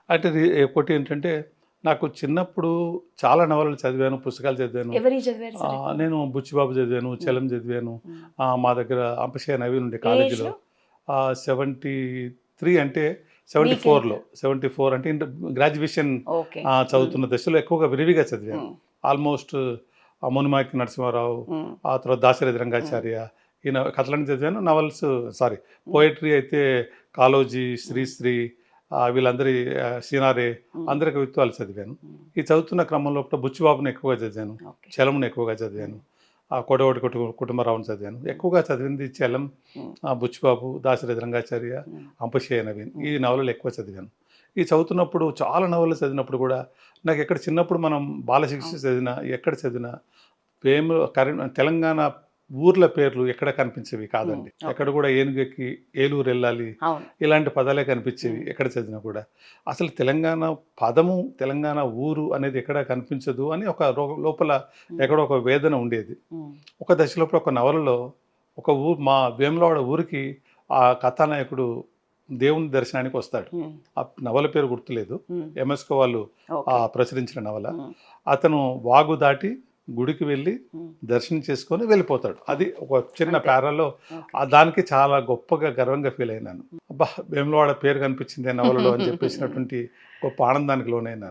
అంటే ఒకటి ఏంటంటే నాకు చిన్నప్పుడు చాలా నవలలు చదివాను, పుస్తకాలు చదివాను. ఎవరియి చదివారు సార్ ఎక్కువ? నేను బుచ్చిబాబు చదివాను, హ్మ్. చలం చదివాను. హ్మ్. మా దగ్గర అంపశయ్య నవీన్ ఉండే ఏ కాలేజీలో. ఏజ్‌లో? 73 అంటే మీకెంత? 74లో 74 అంటే గ్రాడ్యుయేషన్ ఓకే. హ్మ్. చదువుతున్న దశలో ఎక్కువగా విరివిగా చదివాను. హ్మ్. ఆల్మోస్ట్ మునిమాకి నరసింహారావు, హ్మ్. ఆ తర్వాత దాశరథి హ్మ్. రంగాచార్య ఈయన కథలన్నీ చదివాను. నవల్స్ సారీ హ్మ్. పోయట్రీ అయితే కాళోజీ, హ్మ్. శ్రీశ్రీ, వీళ్ళందరి సీనారే హ్మ్. అందరి కవిత్వాలు చదివాను. హ్మ్. ఈ చదువుతున్న క్రమంలో బుచ్చిబాబుని ఎక్కువగా చదివాను. ఓకే. చలంని ఎక్కువగా చదివాను. హ్మ్. కొడవటి కుటుంబరావుని చదివాను. హ్మ్. ఎక్కువగా చదివింది చలం, హ్మ్. బుచ్చిబాబు, దాశరథి రంగాచార్య, హ్మ్. అంపశయ్య నవీన్ ఈ హ్మ్. నవలలు ఎక్కువ చదివాను. ఈ చదువుతున్నప్పుడు చాలా నవలలు చదివినప్పుడు కూడా నాకెక్కడ చిన్నప్పుడు మనం బాలశిక్ష అవును. చదివినా, ఎక్కడ చదివినా తెలంగాణ ఊర్ల పేర్లు ఎక్కడ కనిపించేవి హ్మ్. కాదండి. ఓకే. ఎక్కడ కూడా ఏనుగెక్కి ఏలూరెళ్ళాలి అవును. ఇలాంటి పదాలే కనిపించేవి హ్మ్. ఎక్కడ చదివినా కూడా. అసలు తెలంగాణ పదము, తెలంగాణ ఊరు అనేది ఎక్కడా కనిపించదు అని ఒక లోపల హ్మ్. ఎక్కడో ఒక వేదన ఉండేది. హ్మ్. ఒక దశలోప్పుడు ఒక నవలలో మా వేములవాడ ఊరికి ఆ కథానాయకుడు దేవుని దర్శనానికి వస్తాడు. హ్మ్. ఆ నవల పేరు గుర్తులేదు. హ్మ్. ఎంఎస్‌కో వాళ్ళు ఓకే. ప్రచురించిన నవల. హ్మ్. అతను వాగు దాటి గుడికి వెళ్ళి హ్మ్. దర్శనం చేసుకొని వెళ్ళిపోతాడు. హ్మ్. అది ఒక చిన్న అంతే. ప్యారాలో ఓకే. దానికి చాలా గొప్పగా గర్వంగా ఫీల్ అయినాను. అబ్బా! వేములవాడ పేరు కనిపించిందే నవలలో అని చెప్పేసినటువంటి గొప్ప ఆనందానికి లోనైనాను.